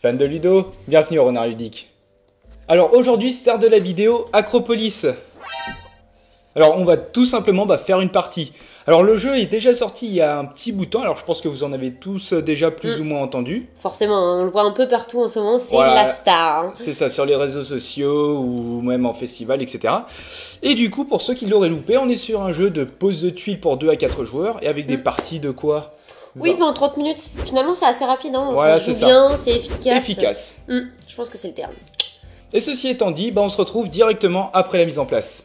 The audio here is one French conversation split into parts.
Fan de Ludo, bienvenue au Renard Ludique. Alors aujourd'hui, star de la vidéo Acropolis. Alors on va tout simplement faire une partie. Alors le jeu est déjà sorti il y a un petit bout de temps, alors je pense que vous en avez tous déjà plus ou moins entendu. Forcément, on le voit un peu partout en ce moment, c'est Voilà, la star. C'est ça, sur les réseaux sociaux ou même en festival, etc. Et du coup, pour ceux qui l'auraient loupé, on est sur un jeu de pose de tuiles pour 2 à 4 joueurs et avec des parties de quoi? Oui, 20-30 minutes, finalement c'est assez rapide, hein. Voilà, ça joue bien, c'est efficace. Efficace. Je pense que c'est le terme. Et ceci étant dit, on se retrouve directement après la mise en place.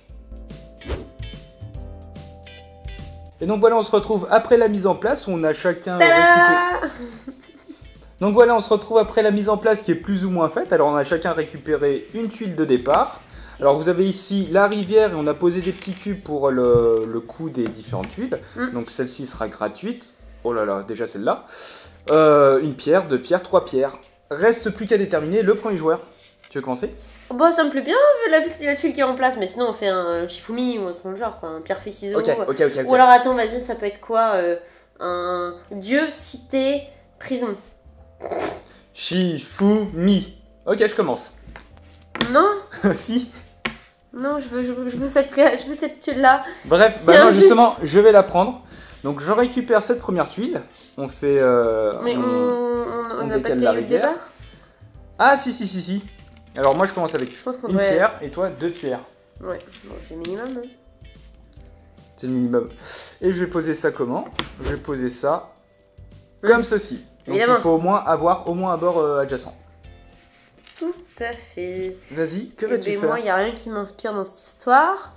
Et donc voilà, on se retrouve après la mise en place, où on a chacun récupéré... Donc voilà, on se retrouve après la mise en place qui est plus ou moins faite. Alors on a chacun récupéré une tuile de départ. Alors vous avez ici la rivière et on a posé des petits cubes pour le coût des différentes tuiles. Donc celle-ci sera gratuite. Oh là là, déjà celle-là. Une pierre, 2 pierres, 3 pierres. Reste plus qu'à déterminer le premier joueur. Tu veux commencer? Bon, ça me plaît bien, vu la tuile qui est en place, mais sinon on fait un Shifumi ou un truc genre, quoi, un pierre feuille ciseaux. Ok. Ou alors attends, vas-y, ça peut être quoi? Un dieu, cité, prison. Shifumi. Ok, je commence. Non. Si. Non, je veux cette tuile-là. Bref, non, justement, je vais la prendre. Donc je récupère cette première tuile. On fait... Mais on n'a pas de la caillou de départ. Ah si. Alors moi je commence avec une pierre et toi 2 pierres. Ouais, bon, c'est le minimum. Hein. C'est le minimum. Et je vais poser ça comment? Je vais poser ça comme ceci. Donc il faut au moins avoir un bord adjacent. Tout à fait. Vas-y, que vas-tu faire? Moi, il n'y a rien qui m'inspire dans cette histoire.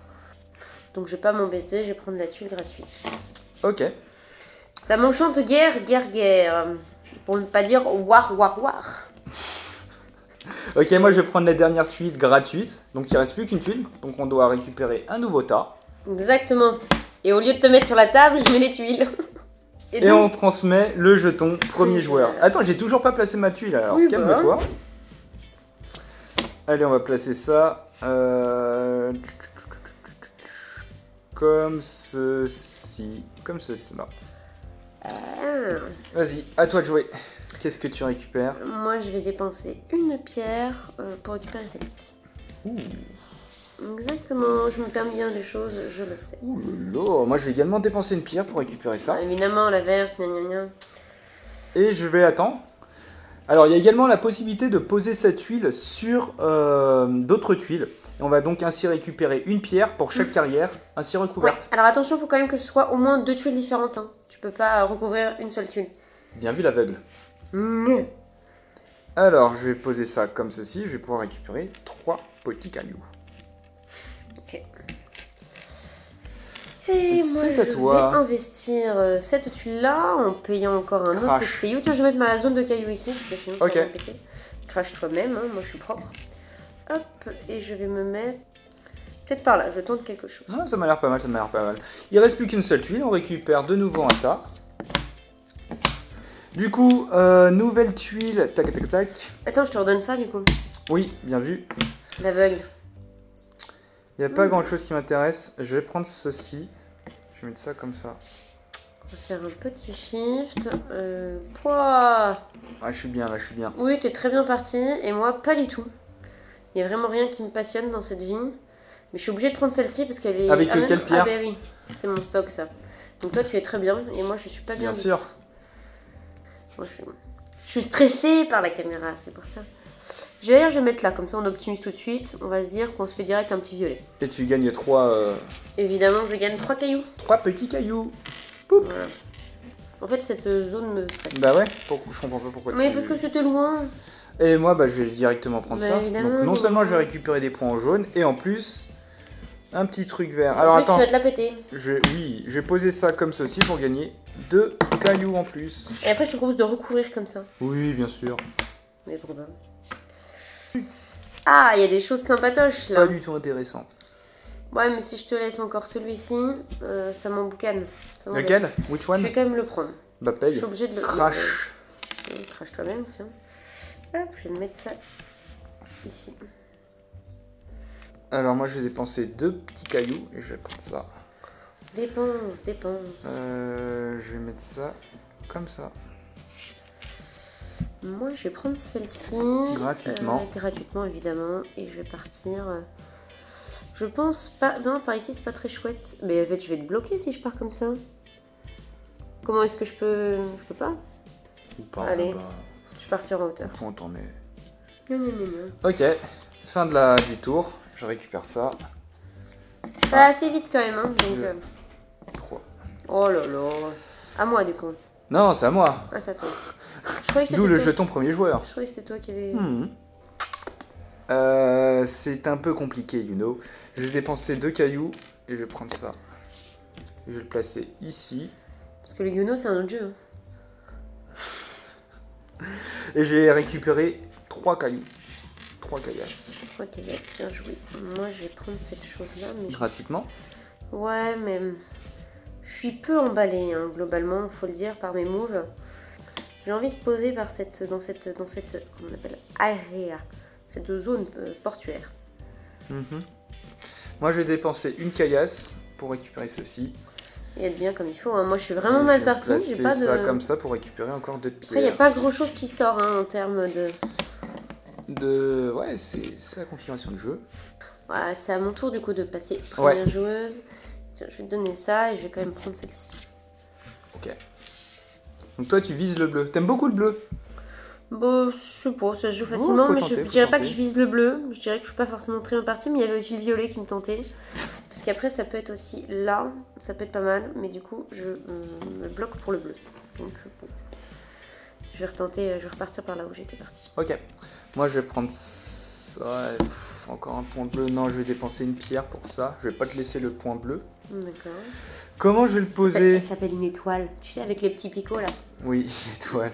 Donc je vais pas m'embêter, je vais prendre la tuile gratuite. Ok. Ça m'enchante guerre. Pour ne pas dire war. Ok, moi je vais prendre la dernière tuile gratuite. Donc il reste plus qu'une tuile. Donc on doit récupérer un nouveau tas. Exactement. Et au lieu de te mettre sur la table, je mets les tuiles. Et on transmet le jeton premier joueur. Attends, j'ai toujours pas placé ma tuile, alors oui, calme-toi. Allez, on va placer ça comme ceci. Comme ceci. Vas-y, à toi de jouer. Qu'est-ce que tu récupères? Moi, je vais dépenser une pierre pour récupérer celle-ci. Exactement, je me permets bien des choses, je le sais. Ouh là, moi je vais également dépenser une pierre pour récupérer ça. Évidemment, la verte, gna. Et je vais attendre. Alors il y a également la possibilité de poser cette tuile sur d'autres tuiles. Et on va donc ainsi récupérer une pierre pour chaque carrière, ainsi recouverte. Ouais. Alors attention, il faut quand même que ce soit au moins 2 tuiles différentes. Hein. Tu peux pas recouvrir une seule tuile. Bien vu l'aveugle. Alors je vais poser ça comme ceci, je vais pouvoir récupérer 3 petits cailloux. Ok. Et moi, je vais investir cette tuile-là en payant encore un autre petit caillou. Tiens, je vais mettre ma zone de cailloux ici, parce que sinon ça va péter. Crache toi-même, hein, moi je suis propre. Hop, et je vais me mettre... Peut-être par là, je tente quelque chose. Non, ça m'a l'air pas mal, Il reste plus qu'une seule tuile, on récupère de nouveau un tas. Du coup, nouvelle tuile, tac. Attends, je te redonne ça du coup. Oui, bien vu. L'aveugle. Il n'y a pas grand chose qui m'intéresse. Je vais prendre ceci. Je vais mettre ça comme ça. On va faire un petit shift. Pouah. Ah, je suis bien, là, je suis bien. Oui, t'es très bien parti. Et moi, pas du tout. Il n'y a vraiment rien qui me passionne dans cette vie. Mais je suis obligée de prendre celle-ci parce qu'elle est... Avec quelle pierre? Ah bah oui, c'est mon stock ça. Donc toi, tu es très bien. Et moi, je suis pas bien. Bien sûr. Moi, je suis stressée par la caméra, c'est pour ça. Je vais mettre là, comme ça on optimise tout de suite. On va se dire qu'on se fait direct un petit violet. Et tu gagnes 3... Évidemment, je gagne 3 cailloux. 3 petits cailloux. Poup. Voilà. En fait, cette zone me stresse. Bah ouais, je comprends pas pourquoi. Mais parce que c'était loin. Et moi, je vais directement prendre ça. Donc non seulement je vais récupérer des points en jaune, et en plus, un petit truc vert. Alors attends. Tu vas te la péter. Oui, je vais poser ça comme ceci pour gagner 2 cailloux en plus. Et après, je te propose de recouvrir comme ça. Oui, bien sûr. Mais pourquoi pas? Ah, il y a des choses sympatoches là. Pas du tout intéressant. Ouais, mais si je te laisse encore celui-ci, ça m'emboucane. Lequel? Which one? Je vais quand même le prendre. Bah paye. Je suis obligée de le... Crash. Crash toi-même, tiens. Hop, je vais mettre ça ici. Alors moi je vais dépenser 2 petits cailloux et je vais prendre ça. Dépense. Je vais mettre ça comme ça. Moi, je vais prendre celle-ci. Gratuitement. Gratuitement, évidemment. Et je vais partir... Je pense pas... Non, par ici, c'est pas très chouette. Mais en fait, je vais te bloquer si je pars comme ça. Comment est-ce que je peux... Je peux pas. Ou pas. Allez, Bah, je partirai en hauteur. on t'en est. Non. Ok, fin du tour. Je récupère ça. Ça va assez vite quand même, hein. Donc, 3. Oh là là. À moi, du coup. Non, c'est à moi. Ah, c'est à toi. Je croyais que c'était D'où le toi. jeton premier joueur. Je croyais que c'était toi qui avais... C'est un peu compliqué, you know. Je vais dépenser 2 cailloux et je vais prendre ça. Je vais le placer ici. Parce que le Yuno, c'est un autre jeu. Et je vais récupérer 3 cailloux. 3 caillasses. 3 caillasses, bien joué. Moi, je vais prendre cette chose-là. Mais Gratuitement. Ouais, mais je suis peu emballée, hein, globalement, faut le dire, par mes moves. J'ai envie de poser dans cette, comment on appelle, area, cette zone portuaire. Moi, je vais dépenser une caillasse pour récupérer ceci. Et être bien comme il faut. Hein. Moi, je suis vraiment mal partie. J'ai pas ça comme ça pour récupérer encore 2 pierres. Après, il n'y a pas grand-chose qui sort hein, en termes de... Ouais, c'est la confirmation du jeu. Ouais, c'est à mon tour, du coup, de passer première joueuse. Tiens, je vais te donner ça et je vais quand même prendre celle-ci. Ok. Donc toi, tu vises le bleu. T'aimes beaucoup le bleu? Bon, je sais pas, ça se joue facilement, mais je dirais pas que je vise le bleu. Je dirais que je suis pas forcément très bien partie, mais il y avait aussi le violet qui me tentait. Parce qu'après, ça peut être aussi là, ça peut être pas mal, mais du coup, je me bloque pour le bleu. Donc, bon. Je vais retenter, je vais repartir par là où j'étais partie. Ok. Moi, je vais prendre ça. Encore un point bleu. Non, je vais dépenser une pierre pour ça. Je vais pas te laisser le point bleu. D'accord. Comment je vais le poser? Elle s'appelle une étoile. Tu sais, avec les petits picots là. Oui, étoile.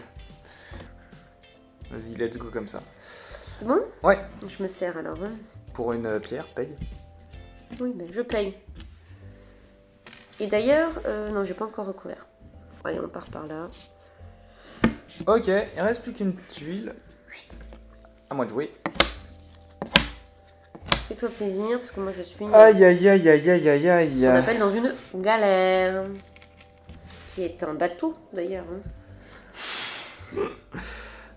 Vas-y, let's go comme ça. C'est bon? Ouais. Je me sers alors. Hein. Pour une pierre, paye. Oui, ben je paye. Et d'ailleurs, non, j'ai pas encore recouvert. Allez, on part par là. Ok, il reste plus qu'une tuile. Chut. À moi de jouer. Fais-toi plaisir, parce que moi je suis... Aïe aïe aïe aïe aïe aïe aïe. On appelle dans une galère. Qui est un bateau, d'ailleurs. Hein.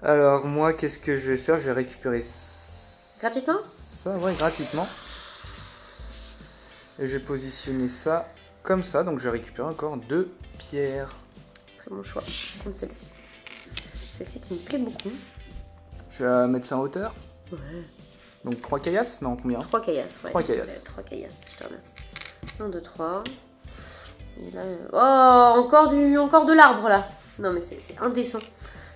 Alors, moi, qu'est-ce que je vais faire? Je vais récupérer... Gratuitement? Ça, ouais, gratuitement. Et je vais positionner ça comme ça. Donc, je vais récupérer encore 2 pierres. Très bon choix. Je vais prendre celle-ci. Celle-ci qui me plaît beaucoup. Je vais mettre ça en hauteur. Ouais. Donc 3 caillasses? Non, combien? 3 caillasses, ouais. 3 caillasses. 3 caillasses, je te remercie. 1, 2, 3. Et là... Oh, encore de l'arbre, là. Non, mais c'est indécent.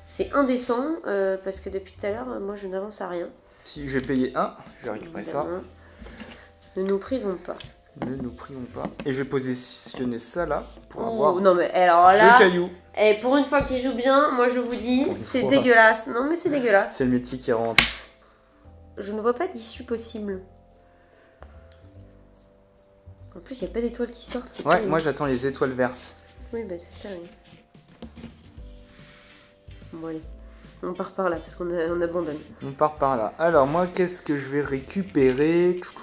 C'est indécent, parce que depuis tout à l'heure, moi, je n'avance à rien. Si je vais payer 1, je vais récupérer ça. Ne nous privons pas. Ne nous privons pas. Et je vais positionner ça là, pour avoir non, mais alors là... 2 cailloux. Et pour une fois qu'il joue bien, moi, je vous dis, c'est dégueulasse. Non, mais c'est dégueulasse. C'est le métier qui rentre. Je ne vois pas d'issue possible. En plus, il n'y a pas d'étoiles qui sortent. Ouais, moi j'attends les étoiles vertes. Oui, bah c'est ça, oui. Bon, allez. On part par là, parce qu'on abandonne. On part par là. Alors, moi, qu'est-ce que je vais récupérer? Est-ce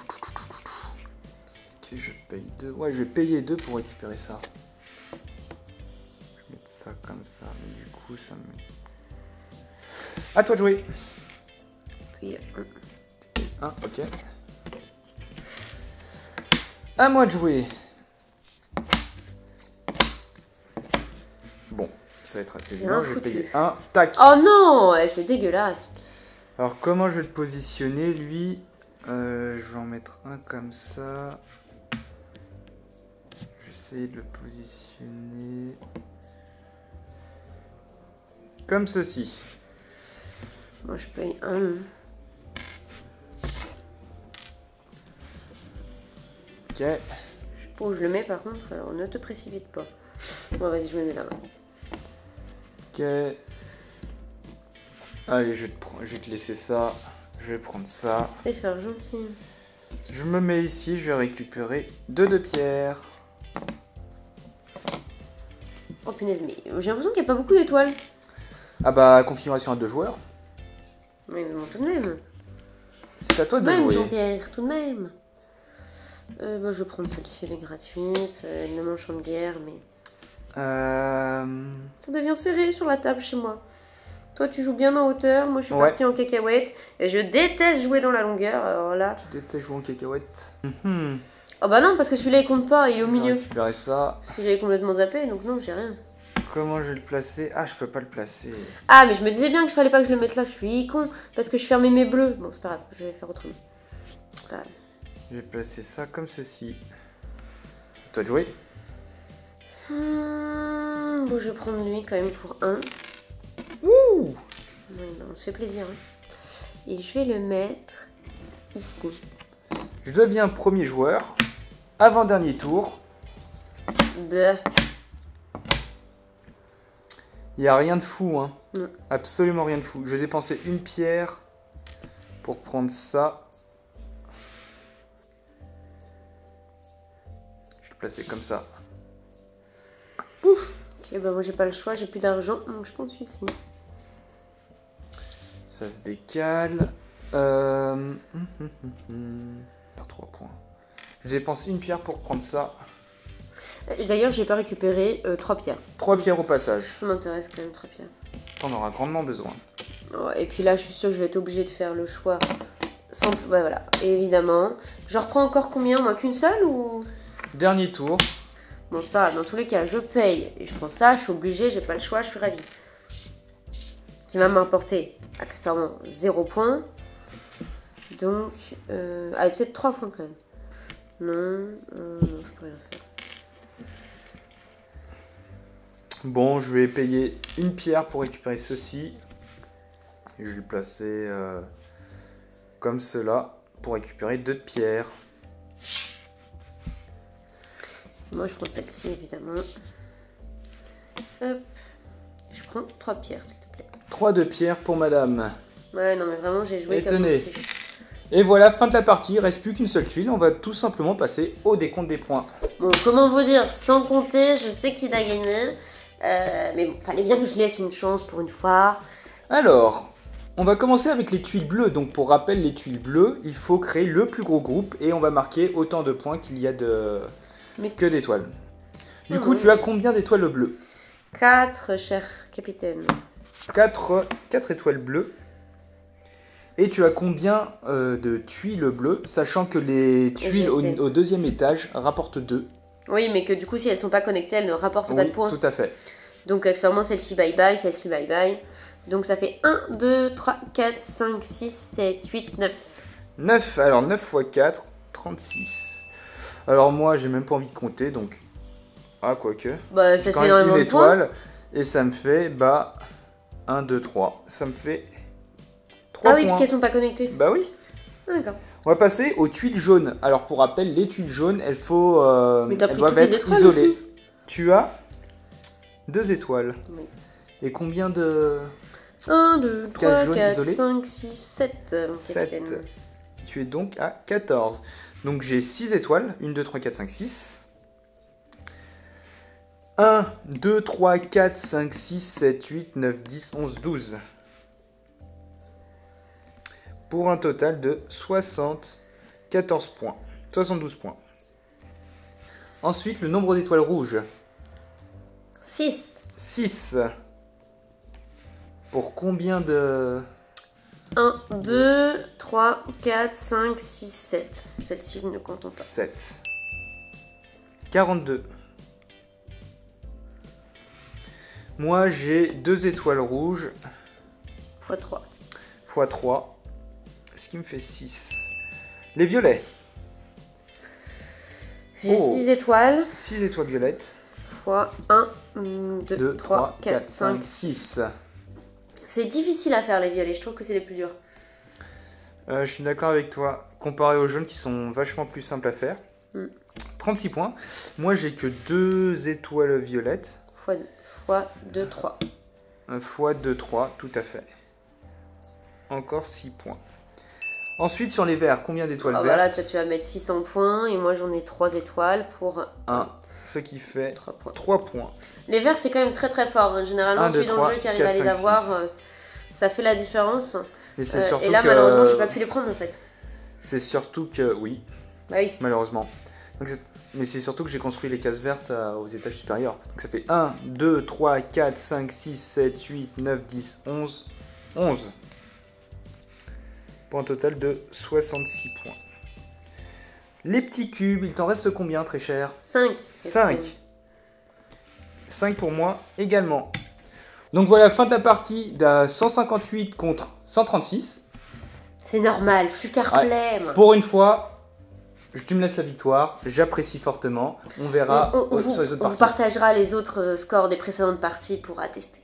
que je paye 2? Ouais, je vais payer 2 pour récupérer ça. Je vais mettre ça comme ça, mais du coup, ça me... À toi de jouer. Puis... 1, ok. À moi de jouer. Bon, ça va être assez bien. Je vais payer 1. Tac. Oh non, c'est dégueulasse. Alors, comment je vais le positionner, lui? Je vais en mettre un comme ça. Je vais essayer de le positionner comme ceci. Moi, je paye 1. Ok. Je sais pas où je le mets par contre, alors ne te précipite pas. Bon, vas-y, je me mets là-bas. Ok. Allez, je vais te laisser ça. Je vais prendre ça. C'est faire gentil. Je me mets ici, je vais récupérer 2 de pierre. Oh punaise, mais j'ai l'impression qu'il n'y a pas beaucoup d'étoiles. Ah bah, configuration à 2 joueurs. Mais bon, tout de même. C'est à toi de Même, jouer. Jean-Pierre, tout de même. Bah, je vais prendre celle-ci, elle est gratuite. Elle ne m'enchante guère, mais... Ça devient serré sur la table chez moi. Toi, tu joues bien en hauteur. Moi, je suis partie en cacahuète. Et je déteste jouer dans la longueur. Alors là... Tu détestes jouer en cacahuète. Oh bah non, parce que celui-là, il compte pas. Il est au milieu. Je vais récupérer ça. Parce que j'avais complètement zappé, donc non, j'ai rien. Comment je vais le placer? Ah, je peux pas le placer. Ah, mais je me disais bien que je fallait pas que je le mette là. Je suis con. Parce que je fermais mes bleus. Bon, c'est pas grave. Je vais faire autrement. C'est pas grave. Je vais placer ça comme ceci. Toi de jouer. Bon, je vais prendre lui quand même pour 1. Ouh! Oui, bah, on se fait plaisir. Hein. Et je vais le mettre ici. Je deviens premier joueur. Avant-dernier tour. Bah. Il n'y a rien de fou, hein. Non. Absolument rien de fou. Je vais dépenser une pierre pour prendre ça. Je vais le placer comme ça. Pouf! Ok, bah moi j'ai pas le choix, j'ai plus d'argent, donc je prends celui-ci. Ça se décale. 3 points. Je dépense une pierre pour prendre ça. D'ailleurs, j'ai pas récupéré 3 pierres. 3 pierres au passage. Ça m'intéresse quand même, 3 pierres. T'en auras grandement besoin. Ouais, et puis là, je suis sûre que je vais être obligée de faire le choix. Sans... Ouais, voilà, et évidemment. J'en reprends encore combien? Moi, qu'une seule ou... Dernier tour. Bon, c'est pas grave, dans tous les cas, je paye. Et je prends ça, je suis obligée, j'ai pas le choix, je suis ravie. Qui va m'apporter accessoirement 0 points. Donc, ah, peut-être 3 points quand même. Non, non, je peux rien faire. Bon, je vais payer une pierre pour récupérer ceci. Et je vais le placer comme cela pour récupérer 2 pierres. Moi, je prends celle-ci, évidemment. Hop. Je prends 3 pierres, s'il te plaît. 3 de pierres pour madame. Ouais, non, mais vraiment, j'ai joué comme une fiche. Et voilà, fin de la partie. Il ne reste plus qu'une seule tuile. On va tout simplement passer au décompte des points. Bon, comment vous dire, sans compter, je sais qu'il a gagné. Mais bon, fallait bien que je laisse une chance pour une fois. Alors, on va commencer avec les tuiles bleues. Donc, pour rappel, les tuiles bleues, il faut créer le plus gros groupe. Et on va marquer autant de points qu'il y a que d'étoiles. Du coup, tu as combien d'étoiles bleues? 4, cher capitaine. 4 étoiles bleues. Et tu as combien de tuiles bleues, sachant que les tuiles au deuxième étage rapportent 2. Oui, mais que du coup, si elles sont pas connectées, elles ne rapportent pas de points. Tout à fait. Donc, accessoirement, celle-ci bye-bye, celle-ci bye-bye. Donc, ça fait 1, 2, 3, 4, 5, 6, 7, 8, 9. 9, alors 9 x 4, 36. Alors moi, j'ai même pas envie de compter, donc... Ah, quoique. Bah, ça fait énormément de points. Une étoile, et ça me fait, 1, 2, 3. Ça me fait 3 points. Ah oui, parce qu'elles sont pas connectées. Bah oui. D'accord. On va passer aux tuiles jaunes. Alors, pour rappel, les tuiles jaunes, elles doivent être isolées. Aussi. Tu as 2 étoiles. Oui. Et combien de... 1, 2, 3, 4, 5, 6, 7. 7. Tu es donc à 14. Donc j'ai 6 étoiles. 1, 2, 3, 4, 5, 6. 1, 2, 3, 4, 5, 6, 7, 8, 9, 10, 11, 12. Pour un total de 74 points. 72 points. Ensuite, le nombre d'étoiles rouges. 6. 6. Pour combien de... 1, 2, 3, 4, 5, 6, 7. Celle-ci, ne comptons pas. 7. 42. Moi, j'ai 2 étoiles rouges. x 3. x 3. Ce qui me fait 6. Les violets. J'ai 6 étoiles. 6 étoiles violettes. x 1, 2, 3, 4, 5, 6. C'est difficile à faire les violets, je trouve que c'est les plus durs. Je suis d'accord avec toi. Comparé aux jaunes qui sont vachement plus simples à faire. 36 points. Moi, j'ai que 2 étoiles violettes. x 2, 3. x 2, 3, tout à fait. Encore 6 points. Ensuite, sur les verts, combien d'étoiles vertes? Voilà, toi, tu vas mettre 600 points et moi, j'en ai 3 étoiles pour 1. Ce qui fait 3 points. Les verts, c'est quand même très très fort. Généralement, celui dans le jeu qui arrive à les avoir, ça fait la différence. Mais c'est surtout et là, malheureusement, j'ai pas pu les prendre en fait. C'est surtout que, oui. Bah oui. Malheureusement. Donc, Mais c'est surtout que j'ai construit les cases vertes aux étages supérieurs. Donc ça fait 1, 2, 3, 4, 5, 6, 7, 8, 9, 10, 11. 11. Pour un total de 66 points. Les petits cubes, il t'en reste combien, très cher? 5. 5. 5 pour moi également. Donc voilà, fin de la partie de 158 contre 136. C'est normal, je suis fair play, moi. Pour une fois, tu me laisses la victoire, j'apprécie fortement. On verra sur les autres parties. On vous partagera les autres scores des précédentes parties pour attester.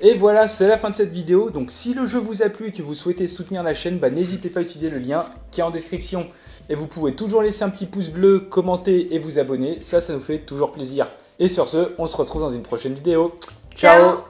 Et voilà, c'est la fin de cette vidéo. Donc si le jeu vous a plu et que vous souhaitez soutenir la chaîne, n'hésitez pas à utiliser le lien qui est en description. Et vous pouvez toujours laisser un petit pouce bleu, commenter et vous abonner. Ça nous fait toujours plaisir. Et sur ce, on se retrouve dans une prochaine vidéo. Ciao.